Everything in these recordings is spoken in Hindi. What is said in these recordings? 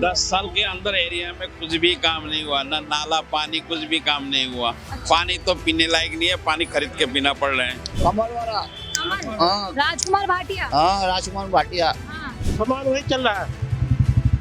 10 साल के अंदर एरिया में कुछ भी काम नहीं हुआ, ना नाला पानी कुछ भी काम नहीं हुआ। पानी तो पीने लायक नहीं है, पानी खरीद के पीना पड़ रहे हैं। कमल वाला हाँ राजकुमार भाटिया। हाँ राजकुमार भाटिया। हाँ। सामान वही चल रहा है,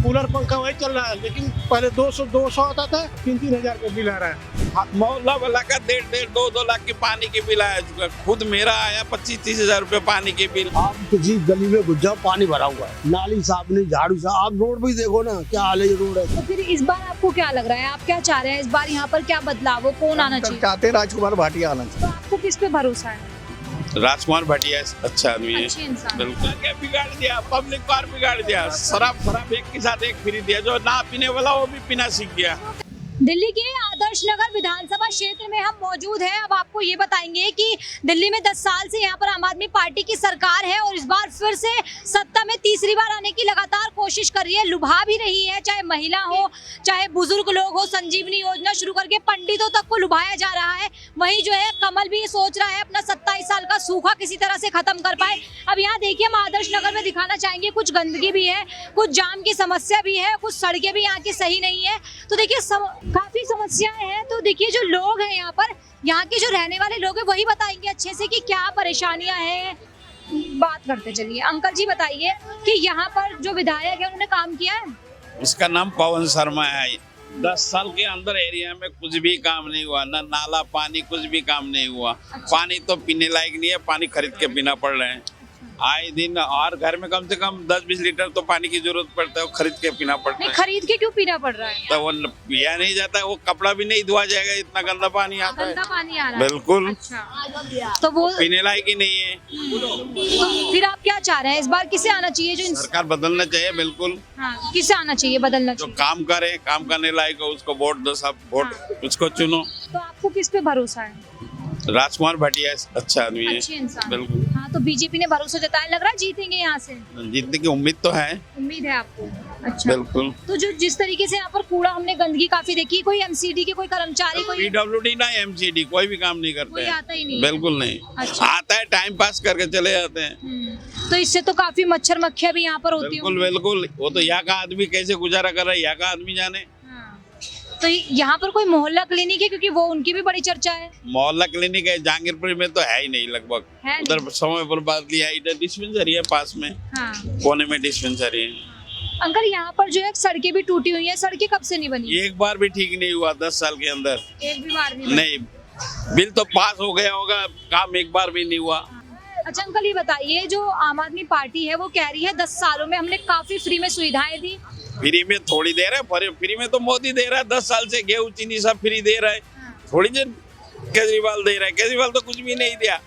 कूलर पंखा वही चल रहा है, लेकिन पहले 200 आता था, 3-3 हजार का बिल आ रहा है। मोहल्ला वाला का 1.5-2 लाख की पानी की बिल आया। खुद मेरा आया 25-30 हजार रुपए पानी की बिल। आप किसी गली में घुस जाओ, पानी भरा हुआ है, नाली साफ नहीं, झाड़ू साफ। आप रोड भी देखो ना, क्या हाल है ये रोड है। तो फिर इस बार आपको क्या लग रहा है, आप क्या चाह रहे हैं इस बार यहाँ पर क्या बदलाव हो, कौन आना चाहिए? चाहते हैं राजकुमार भाटिया आना चाहिए। तो आपको किस पे भरोसा है? राजकुमार भाटिया अच्छा आदमी है, अच्छे इंसान। बिल्कुल। क्या बिगाड़ दिया, पब्लिक कार बिगाड़ दिया। शराब एक के साथ एक फ्री दिया, जो ना पीने वाला वो भी पीना सीख गया। दिल्ली के आदर्श नगर विधानसभा क्षेत्र में हम मौजूद हैं। अब आपको ये बताएंगे कि दिल्ली में 10 साल से यहाँ पर आम आदमी पार्टी की सरकार है और इस बार फिर से सत्ता में तीसरी बार आने की लगातार कोशिश कर रही है, लुभा भी रही है। चाहे महिला हो, चाहे बुजुर्ग लोग हो, संजीवनी योजना शुरू करके पंडितों तक को लुभाया जा रहा है। वहीं जो है कमल भी सोच रहा है अपना 27 साल का सूखा किसी तरह से खत्म कर पाए। अब यहाँ देखिए, हम आदर्श नगर में दिखाना चाहेंगे, कुछ गंदगी भी है, कुछ जाम की समस्या भी है, कुछ सड़कें भी यहाँ की सही नहीं है। तो देखिए काफी समस्याएं हैं। तो देखिए जो लोग हैं यहाँ पर, यहाँ के जो रहने वाले लोग हैं वही बताएंगे अच्छे से कि क्या परेशानियां हैं। बात करते चलिए। अंकल जी बताइए कि यहाँ पर जो विधायक है उन्होंने काम किया है? उसका नाम पवन शर्मा है। 10 साल के अंदर एरिया में कुछ भी काम नहीं हुआ, ना नाला पानी कुछ भी काम नहीं हुआ। पानी तो पीने लायक नहीं है, पानी खरीद के पीना पड़ रहे हैं आए दिन। और घर में कम से कम 10-20 लीटर तो पानी की जरूरत पड़ता है, वो खरीद के पीना पड़ता है। खरीद के क्यों पीना पड़ रहा है? तो वो पिया नहीं जाता, वो कपड़ा भी नहीं धोआ जाएगा, इतना गंदा पानी आता है। गंदा पानी आ रहा है? बिल्कुल। अच्छा, तो वो पीने लायक ही नहीं है। तो फिर आप क्या चाह रहे हैं इस बार किसे आना चाहिए? जो सरकार बदलना चाहिए, बिल्कुल। हाँ, किसे आना चाहिए, बदलना जो चाहिए? काम करे, काम करने लायक हो, उसको वोट दो, सब वोट उसको चुनो। तो आपको किस पे भरोसा है? राजकुमार भाटिया अच्छा आदमी है, अच्छे इंसान। बिल्कुल। हाँ, तो बीजेपी ने भरोसा जताया, लग रहा है जीतेंगे यहाँ से? जीतने की उम्मीद तो है, उम्मीद है आपको? अच्छा, बिल्कुल। तो जो जिस तरीके से यहाँ पर कूड़ा, हमने गंदगी काफी देखी, कोई एमसीडी के कोई कर्मचारी, कोई पीडब्ल्यूडी ना एमसीडी कोई भी काम नहीं करते कोई हैं, आता ही नहीं? बिल्कुल नहीं। अच्छा। आता है, टाइम पास करके चले जाते हैं। तो इससे तो काफी मच्छर मक्खियाँ भी यहाँ पर होती बिल्कुल बिल्कुल। वो तो यहाँ का आदमी कैसे गुजारा कर रहा है, यहाँ का आदमी जाने। तो यहाँ पर कोई मोहल्ला क्लिनिक है, क्योंकि वो उनकी भी बड़ी चर्चा है। मोहल्ला क्लिनिक है जहांगीरपुर में तो है ही नहीं, लगभग है उधर समय पर बात लिया। इधर डिस्पेंसरी है पास में, हाँ। कोने में डिस्पेंसरी है। अंकल यहाँ पर जो है सड़कें भी टूटी हुई हैं, सड़कें कब से नहीं बनी? एक बार भी ठीक नहीं हुआ 10 साल के अंदर, एक भी बार नहीं? नहीं। बिल तो पास हो गया होगा, काम एक बार भी नहीं हुआ। अच्छा अंकल, ये बताइए, जो आम आदमी पार्टी है वो कह रही है 10 सालों में हमने काफी फ्री में सुविधाएं दी। फ्री में थोड़ी दे रहा है, फ्री में तो मोदी दे रहा है। 10 साल से गेहूं चीनी सब फ्री दे रहा है, थोड़ी देर केजरीवाल दे रहा है। केजरीवाल तो कुछ भी नहीं दिया।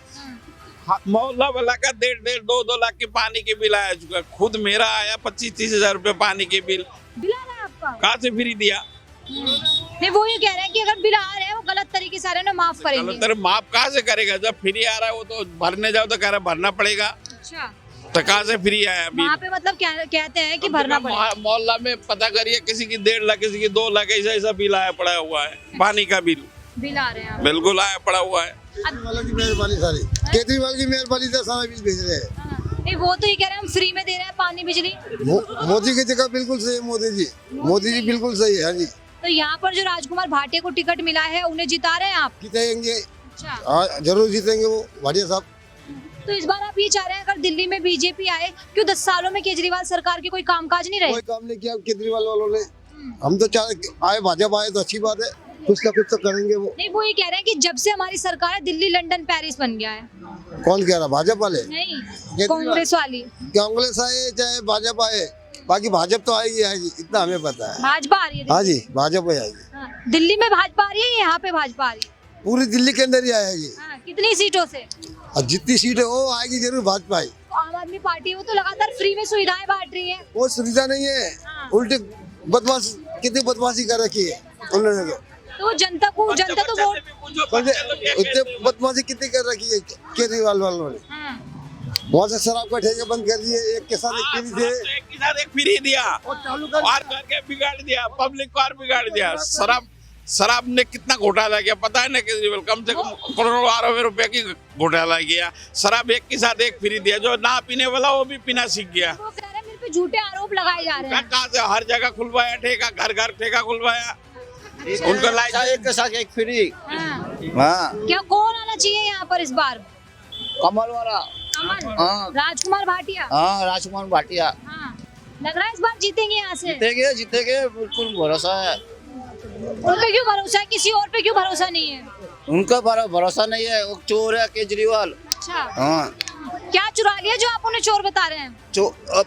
मोहल्ला वाला का 1.5-2 लाख की पानी की बिल आया चुका। खुद मेरा आया 25-30 हजार रुपए पानी की बिल। बिल आ रहा है आपका? कहाँ से फ्री दिया? नहीं, वो ये कह रहे हैं कि अगर बिल आ रहे हैं वो गलत तरीके से आ रहे हैं, माफ करेंगे। तेरे माफ कहाँ से करेगा? जब फ्री आ रहा है वो तो भरने जाओ तो कह रहा है भरना पड़ेगा। अच्छा, तो कहाँ से फ्री आया बिल? वहाँ पे मतलब कहते हैं कि भरना पड़ेगा। मोहल्ला में पता करिए, किसी की 1.5 लाख, किसी की 2 लाख, ऐसा बिल आया पड़ा हुआ है। पानी का बिल आ रहे हैं? बिल्कुल आया पड़ा हुआ है। केजरीवाल की मेहरबानी, सारी केजरीवाल की मेहरबानी से सारा बिल भेज रहे हैं। नहीं, वो तो ये कह रहे हैं हम फ्री में दे रहे हैं पानी बिजली। मोदी की जगह बिल्कुल सही है, मोदी जी बिल्कुल सही है। हाँ जी। तो यहाँ पर जो राजकुमार भाटिया को टिकट मिला है, उन्हें जिता रहे हैं आप? जीतेंगे। अच्छा, हाँ जरूर जीतेंगे वो भाटिया साहब। तो इस बार आप ये चाह रहे हैं अगर दिल्ली में बीजेपी आए, क्यों 10 सालों में केजरीवाल सरकार के कोई कामकाज नहीं रहे? कोई काम नहीं किया केजरीवाल वालों ने। हम तो चाहे आए, भाजपा आए तो अच्छी बात है, कुछ ना कुछ तो करेंगे वो। नहीं, वो ये कह रहे हैं कि जब से हमारी सरकार है, दिल्ली लंदन पेरिस बन गया है। कौन कह रहा? भाजपा वाले? नहीं, केजरीवाल। कांग्रेस वाली। कांग्रेस आए चाहे भाजपा आए, बाकी भाजपा तो आएगी इतना हमें पता है। भाजपा आ रही है? हाँ जी, भाजपा आएगी। हाँ, दिल्ली में भाजपा आ रही है, यहाँ पे भाजपा आ रही है? पूरी दिल्ली के अंदर ही आएगी। हाँ, कितनी सीटों से? और जितनी सीट है वो आएगी जरूर भाजपा ही। तो आम आदमी पार्टी वो तो लगातार फ्री में सुविधाएं बांट रही है। वो सुविधा नहीं है, हाँ। उल्टे बदमाश, कितनी बदमाशी कर रखी है उन्होंने तो जनता तो वोट। इतने बदमाशी कितनी कर रखी है केजरीवाल वालों ने। हाँ। वहाँ से शराब का ठेके बंद कर दिए, एक के साथ एक फ्री थे। एक के साथ एक फ्री दिया और करके बिगाड़ दिया, पब्लिक कार बिगाड़ दिया। शराब ने कितना घोटाला किया पता है ना? केजरीवाल कम से कम करोड़ों अरबों रुपए की घोटाला किया। शराब एक के साथ एक फ्री दिया, जो ना पीने वाला वो भी पीना सीख गया। वो कह रहे हैं मेरे पे झूठे आरोप लगाए जा रहे हैं। कहाँ से हर जगह खुलवाया ठेका, घर घर ठेका खुलवाया, उनको लाइसेंस एक के साथ एक फ्री। हाँ। हाँ क्या कौन आना चाहिए यहाँ पर इस बार? कमल वाला। कमल, हाँ राजकुमार भाटिया। हाँ राजकुमार भाटिया हाँ, लग रहा है इस बार जीतेंगे यहाँ से। जीतेंगे जीतेंगे बिल्कुल भरोसा है। उन पे क्यों भरोसा है, किसी और पे क्यों भरोसा नहीं है? उनका भरोसा नहीं है, वो चोर है केजरीवाल। अच्छा, हाँ क्या चुरा लिया जो आप उन्हें चोर बता रहे हैं?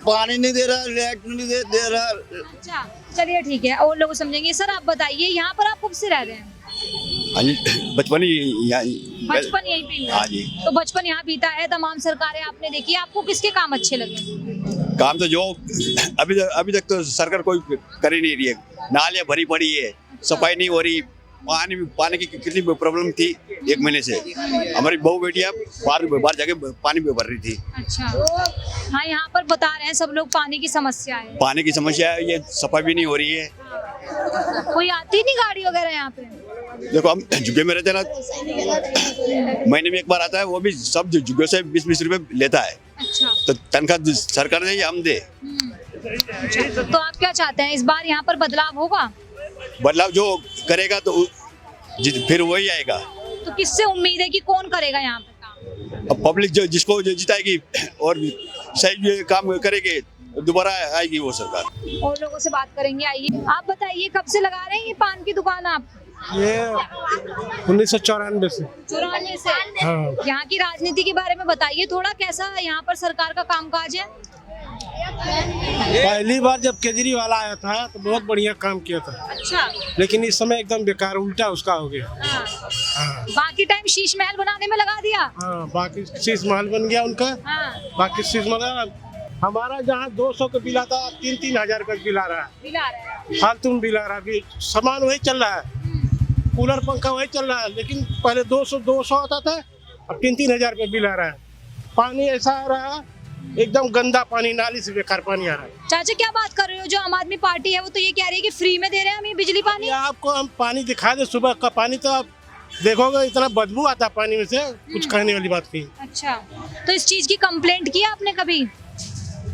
पानी नहीं दे रहा, लाइट नहीं दे रहा। अच्छा, चलिए ठीक है, और लोग समझेंगे। सर आप बताइए, यहाँ पर आप कब से रह रहे हैं? बचपन बचपन यहीं पे हुआ। हाँ जी। तो बचपन यहाँ बीता है, तमाम सरकारें आपने देखी, आपको किसके काम अच्छे लगे? काम तो जो अभी तक तो सरकार कोई कर ही नहीं रही है। नालियाँ भरी पड़ी है, सफाई नहीं हो रही, पानी की कितनी प्रॉब्लम थी 1 महीने से। हमारी बहू बेटियां बाहर जाके पानी भी भर रही थी। अच्छा, हाँ यहाँ पर बता रहे हैं सब लोग पानी की समस्या है। पानी की समस्या है, ये सफाई भी नहीं हो रही है। कोई आती नहीं गाड़ी वगैरह यहाँ पे? देखो हम जुगे में रहते हैं ना, महीने में एक बार आता है, वो भी सब जुगे से 20-20 रुपए लेता है। अच्छा, तो तनख्वाह सरकार दे या हम दे। अच्छा, तो आप क्या चाहते हैं, इस बार यहाँ पर बदलाव होगा? बदलाव जो करेगा तो फिर वही आएगा। तो किससे उम्मीद है कि कौन करेगा यहाँ पे काम? अब पब्लिक जो जिसको जो जिताएगी और सही काम करेगी, दोबारा आएगी वो सरकार। और लोगों से बात करेंगे। आइए, आप बताइए कब से लगा रहे हैं ये पान की दुकान आप? ये 1994 से। 94 से। हाँ। यहाँ की राजनीति के बारे में बताइए थोड़ा, कैसा यहाँ पर सरकार का कामकाज है? पहली बार जब केजरीवाल आया था तो बहुत बढ़िया काम किया था, अच्छा, लेकिन इस समय एकदम बेकार, उल्टा उसका हो गया। हाँ। हाँ बाकी टाइम शीश महल बनाने में लगा दिया। हाँ, बाकी शीश महल बन गया उनका। हाँ, बाकी शीश महल हमारा जहाँ 200 का बिल आता 3-3 हजार का बिल आ रहा है, दिला रहे हैं। फालतू में बिल आ रहा है। सामान वही चल रहा है, कूलर पंखा वही चल रहा है, लेकिन पहले 200 आता था, अब 3-3 हजार का बिल आ रहा है। पानी ऐसा आ रहा है, एकदम गंदा पानी, नाली से बेकार पानी आ रहा है। चाचा क्या बात कर रहे हो, जो आम आदमी पार्टी है वो तो ये कह रही है कि फ्री में दे रहे हैं हम ये बिजली पानी। आपको हम पानी दिखा दे, सुबह का पानी तो आप देखोगे इतना बदबू आता पानी में से, कुछ कहने वाली बात नहीं। अच्छा, तो इस चीज की कंप्लेंट की आपने कभी?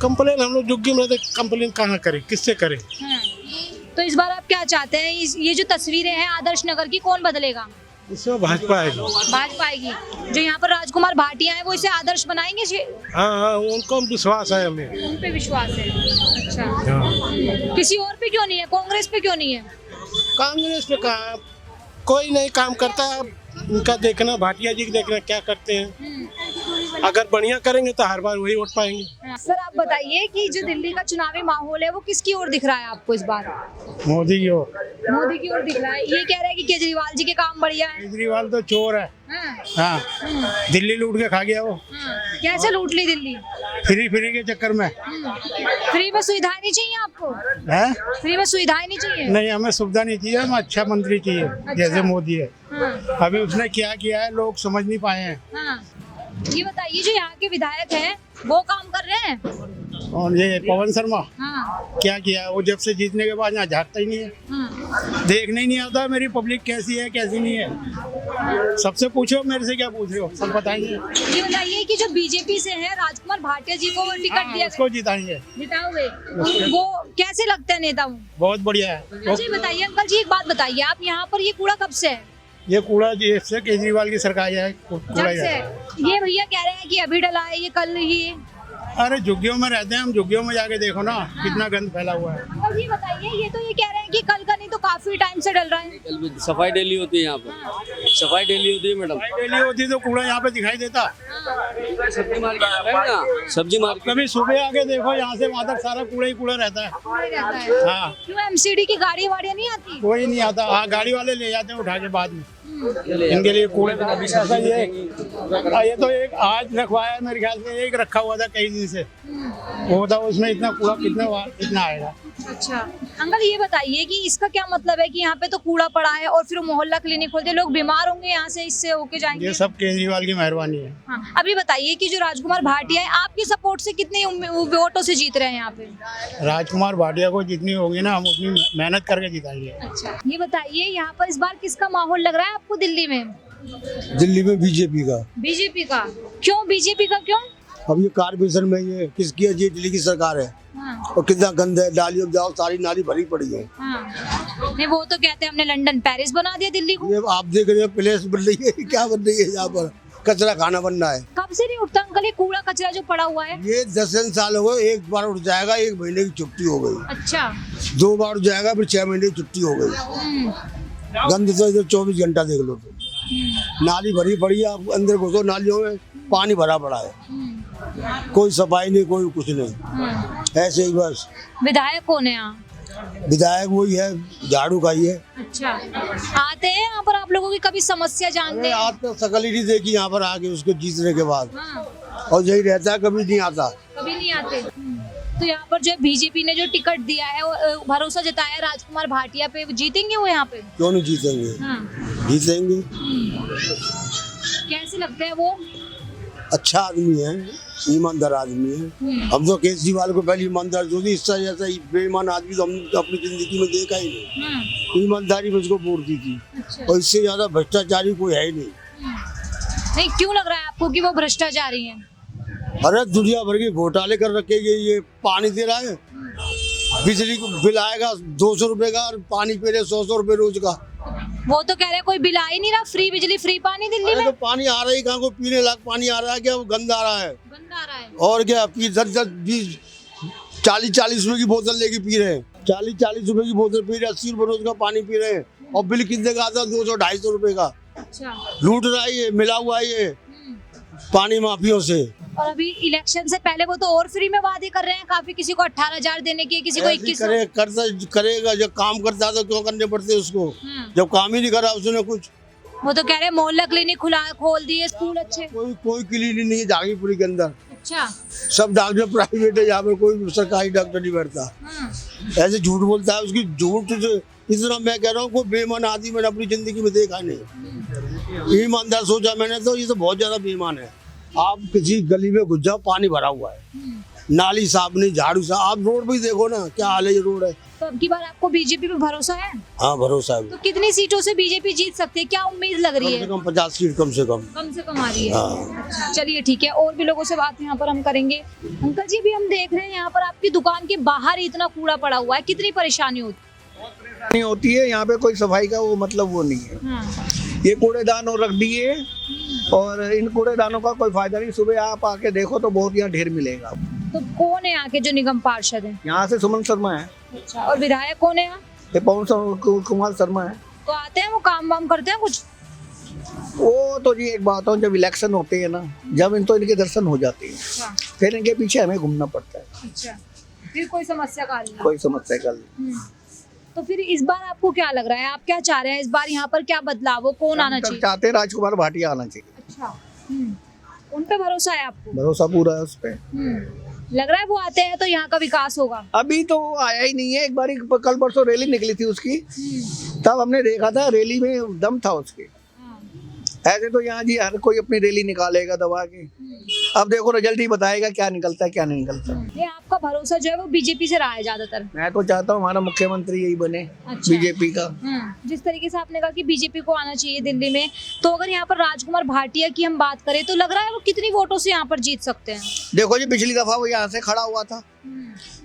कंप्लेन हम लोग जुग्गी में कंप्लेन कहाँ करें, किससे करें? हाँ। तो इस बार आप क्या चाहते हैं, ये जो तस्वीरें हैं आदर्श नगर की, कौन बदलेगा? इसमें भाजपा आएगी। भाजपा आएगी। जो यहाँ पर राजकुमार भाटिया हैं वो इसे आदर्श बनाएंगे? हाँ, उनको विश्वास है हमें। उन पे विश्वास है। अच्छा, हाँ। किसी और पे क्यों नहीं है, कांग्रेस पे क्यों नहीं है? कांग्रेस पे कहा कोई नहीं काम करता, उनका देखना, भाटिया जी देखना क्या करते हैं। अगर बढ़िया करेंगे तो हर बार वही वोट पाएंगे। सर आप बताइए कि जो दिल्ली का चुनावी माहौल है वो किसकी ओर दिख रहा है आपको इस बार? मोदी की ओर। मोदी की ओर दिख रहा है। ये कह रहे हैं कि केजरीवाल जी के काम बढ़िया है। केजरीवाल तो चोर है। हाँ। हाँ, दिल्ली लूट के खा गया वो। हाँ। कैसे लूट ली दिल्ली? फ्री के चक्कर में। फ्री में सुविधाएं नहीं चाहिए आपको? है? फ्री में सुविधाएं नहीं चाहिए? नहीं, हमें सुविधा नहीं चाहिए, हमें अच्छा मंत्री चाहिए। जैसे मोदी है। हाँ। अभी उसने क्या किया है लोग समझ नहीं पाए हैं। हाँ। ये बताइए जो यहाँ के विधायक हैं वो काम कर रहे हैं? और ये पवन शर्मा हाँ। क्या किया, वो जब से जीतने के बाद यहाँ झाँकता ही नहीं है। हाँ। देखने ही नहीं आता मेरी पब्लिक कैसी है कैसी नहीं है। सबसे पूछो, मेरे से क्या पूछ रहे हो, सब बताएंगे। ये बताइए कि जो बीजेपी से है राजकुमार भाटिया जी को टिकट दिया उसको जिताएंगे। जिताओगे? वो कैसे लगते हैं नेता? वो बहुत बढ़िया है। अच्छा, ये बताइए अंकल जी, एक बात बताइए, आप यहाँ पर ये कूड़ा कब से है? ये कूड़ा जी से केजरीवाल की सरकार है, कूड़ा जब से? ये भैया कह रहे हैं कि अभी डला है, ये कल ही। अरे झुग्गियों में रहते हैं हम, झुग्गियों में जाके देखो ना कितना गंद फैला हुआ है। अंकल जी बताइए, ये तो ये कह रहे हैं कि कल का नहीं तो काफी टाइम से डल रहा है। सफाई डेली होती है यहाँ पर, सफाई डेली होती है मैडम। डेली होती तो कूड़ा यहाँ पे दिखाई देता। सब्जी मार्केट है ना, सब्जी मार्केट। कभी सुबह आके देखो, यहाँ से वहाँ तक सारा कूड़ा ही कूड़ा रहता है। रहता है। हाँ, क्यों एमसीडी की गाड़ी वाड़ियाँ नहीं आती? कोई नहीं आता। हाँ, गाड़ी वाले ले जाते हैं उठा के बाद में। इनके लिए कूड़े का भी ऐसा ये तो एक आज रखवाया है, मेरे ख्याल से एक रखा हुआ था कई दिन से। वो था उसमें इतना कूड़ा कितना आएगा। अच्छा अंकल, ये बताइए कि इसका क्या मतलब है कि यहाँ पे तो कूड़ा पड़ा है और फिर मोहल्ला क्लिनिक खोलते, लोग बीमार होंगे यहाँ से, इससे होके जाएंगे? ये सब केजरीवाल की मेहरबानी है। हाँ, अभी बताइए कि जो राजकुमार भाटिया है आपकी सपोर्ट से कितने वोटों से जीत रहे हैं यहाँ पे? राजकुमार भाटिया को जितनी होगी ना, हम उतनी मेहनत करके जिताएंगे। अच्छा, ये बताइए यहाँ पर इस बार किसका माहौल लग रहा है आपको दिल्ली में? दिल्ली में बीजेपी का। बीजेपी का? क्यों बीजेपी का, क्यों? अब ये कारपोरेशन में ये किसकी है? दिल्ली की सरकार है। हाँ, और कितना गंदा है, नालियों में जाओ सारी नाली भरी पड़ी है। हाँ। नहीं वो तो कहते हैं हमने लंदन पेरिस बना दिया दिल्ली को। ये आप देख रहे हो प्लेस बन रही है, क्या बन रही है यहाँ पर? कचरा खाना बन रहा है। कब से नहीं उठता अंकल ये कूड़ा कचरा जो पड़ा हुआ है? ये 10 साल हो गए, एक बार उठ जाएगा, 1 महीने की छुट्टी हो गई। अच्छा। 2 बार उठ जाएगा, फिर 6 महीने की छुट्टी हो गई। गंद तो इधर 24 घंटा देख लो तो। नाली भरी पड़ी है, आप अंदर घुसो नालियों में पानी भरा पड़ा है, कोई सफाई नहीं, कोई कुछ नहीं, ऐसे ही बस। विधायक कौन है यहाँ? विधायक वही है, झाड़ू का ही है। अच्छा, आते हैं यहाँ पर आप लोगों की कभी समस्या जानते हैं? आज तक शकल ही नहीं देखी यहाँ पर आके उसको जीतने के बाद। हाँ, और यही रहता है, कभी नहीं आता। कभी नहीं आते। तो यहाँ पर जो बीजेपी ने जो टिकट दिया है वो भरोसा जताया राजकुमार भाटिया पे, वो जीतेंगे वो यहाँ पे? क्यों नहीं जीतेंगे? हाँ। जीतेंगे। कैसे लगते हैं वो? अच्छा आदमी है, ईमानदार आदमी है। हम तो केजरीवाल को पहले ईमानदार जो थी, इससे जैसा बेईमान आदमी तो हमने अपनी जिंदगी में देखा ही नहीं। ईमानदारी में उसको वोट दी थी। अच्छा। और इससे ज्यादा भ्रष्टाचारी कोई है ही नहीं। नहीं, क्यों लग रहा है आपको कि वो भ्रष्टाचारी हैं? अरे दुनिया भर के घोटाले कर रखे, ये पानी दे रहा है, बिजली को बिल आएगा 200 रुपए का, और पानी पी रहे 100 रुपए रोज का। वो तो कह रहे हैं कोई बिल आ ही नहीं रहा, फ्री बिजली फ्री पानी दिल्ली में। तो पानी आ रहा ही कहाँ, को पीने लायक पानी आ रहा है क्या? वो गंदा आ रहा है। गंदा आ रहा है। और क्या, 40 रुपए की बोतल लेके पी रहे हैं, 40 रुपए की बोतल पी रहे, 80 रुपए रोज का पानी पी रहे हैं, और बिल कितने का आता है? 200-250 रुपए का। अच्छा। लूट रहा है ये, मिला हुआ है ये पानी माफियों से। और अभी इलेक्शन से पहले वो तो और फ्री में वादे कर रहे हैं काफी, किसी को 18,000 देने की, किसी को 21,000। करेगा, जब काम करता है तो क्यों करने पड़ते उसको, जब काम ही नहीं करा उसने कुछ। वो तो कह रहे हैं मोहल्ला क्लिनिक खोल दिए, स्कूल अच्छे। कोई क्लिनिक नहीं है जागीपुरी के अंदर। अच्छा। सब डॉक्टर प्राइवेट है, यहाँ पर कोई सरकारी डॉक्टर नहीं बैठता। ऐसे झूठ बोलता है, उसकी झूठ इतना मैं कह रहा हूँ, कोई बेईमान आदमी मैंने अपनी जिंदगी में देखा नहीं। ईमानदार सोचा मैंने तो, ये तो बहुत ज्यादा बेईमान है। आप किसी गली में घुस जाओ, पानी भरा हुआ है, नाली साफ नहीं, झाड़ू साफ। आप रोड भी देखो ना, क्या हाल है ये रोड है। तो अब की बार आपको बीजेपी पे भरोसा है? हाँ भरोसा है। तो कितनी सीटों से बीजेपी जीत सकती है, क्या उम्मीद लग रही है? कम 50 सीट कम से कम। कम से कम आ रही है। हाँ। अच्छा, चलिए ठीक है, और भी लोगों से बात यहाँ पर हम करेंगे। अंकल जी, भी हम देख रहे हैं यहाँ पर आपकी दुकान के बाहर ही इतना कूड़ा पड़ा हुआ है, कितनी परेशानी होती है यहाँ पे? कोई सफाई का वो मतलब वो नहीं है। हाँ। ये कूड़ेदान और रख दिए, और इन कूड़ेदानों का कोई फायदा नहीं। सुबह आप आके देखो तो बहुत यहाँ ढेर मिलेगा। तो कौन है यहाँ के जो निगम पार्षद हैं? यहाँ से सुमन शर्मा है। अच्छा, और विधायक कौन है यहाँ? ये पवन कुमार शर्मा है। तो आते हैं, वो काम वाम करते हैं कुछ? वो तो जी एक बात हो, जब इलेक्शन होते हैं ना, जब इनके दर्शन हो जाते हैं, अच्छा। फिर इनके पीछे हमें घूमना पड़ता है। अच्छा, फिर कोई समस्या का हल नहीं? कोई समस्या का नहीं। तो फिर इस बार आपको क्या लग रहा है, आप क्या चाह रहे हैं इस बार यहाँ पर, क्या बदलाव हो, कौन आना चाहिए? चाहते हैं राजकुमार भाटिया आना चाहिए। अच्छा। उन पे भरोसा है आपको? भरोसा पूरा है उस पे। लग रहा है वो आते हैं तो यहाँ का विकास होगा? अभी तो आया ही नहीं है। एक बार कल परसों रैली निकली थी उसकी, तब हमने देखा था रैली में दम था उसके। ऐसे तो यहाँ जी हर कोई अपनी रैली निकालेगा दबा के। अब देखो रिजल्ट ही बताएगा क्या निकलता है क्या नहीं निकलता। ये आपका भरोसा जो है वो बीजेपी से रहा है ज्यादातर? मैं तो चाहता हूँ हमारा मुख्यमंत्री यही बने। अच्छा। बीजेपी का। जिस तरीके से आपने कहा कि बीजेपी को आना चाहिए दिल्ली में, तो अगर यहाँ पर राजकुमार भाटिया की हम बात करें तो लग रहा है वो कितनी वोटों से यहाँ पर जीत सकते हैं? देखो जी, पिछली दफा वो यहाँ से खड़ा हुआ था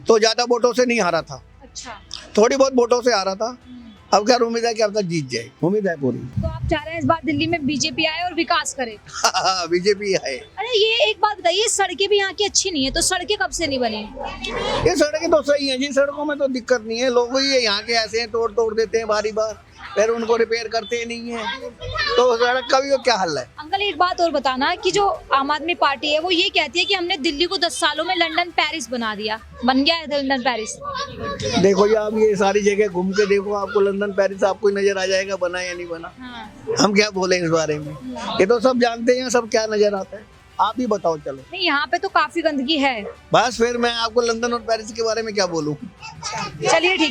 तो ज्यादा वोटों से नहीं हारा था। अच्छा। थोड़ी बहुत वोटों से हारा था। अब क्या उम्मीद है कि अब तक जीत जाए, उम्मीद है पूरी। तो आप चाह रहे हैं इस बार दिल्ली में बीजेपी आए और विकास करे? बीजेपी आए। अरे ये एक बात बताइए, सड़कें भी यहाँ की अच्छी नहीं है, तो सड़कें कब से नहीं बनी? ये सड़कें तो सही हैं जी, सड़कों में तो दिक्कत नहीं है। लोग ये यहाँ के ऐसे हैं, तोड़ देते हैं बारी बार, फिर उनको रिपेयर करते नहीं है, तो सड़क का भी क्या हल है? अंकल एक बात और बताना कि जो आम आदमी पार्टी है वो ये कहती है कि हमने दिल्ली को 10 सालों में लंदन पेरिस बना दिया, बन गया है लंदन पेरिस। देखो जी, आप ये सारी जगह घूम के देखो, आपको लंदन पेरिस आपको नजर आ जाएगा बना या नहीं बना। हाँ। हम क्या बोले इस बारे में, ये तो सब जानते हैं, सब क्या नजर आता है। आप ही बताओ चलो। नहीं, यहाँ पे तो काफी गंदगी है। बस फिर मैं आपको लंदन और पेरिस के बारे में क्या बोलूं। चलिए ठीक।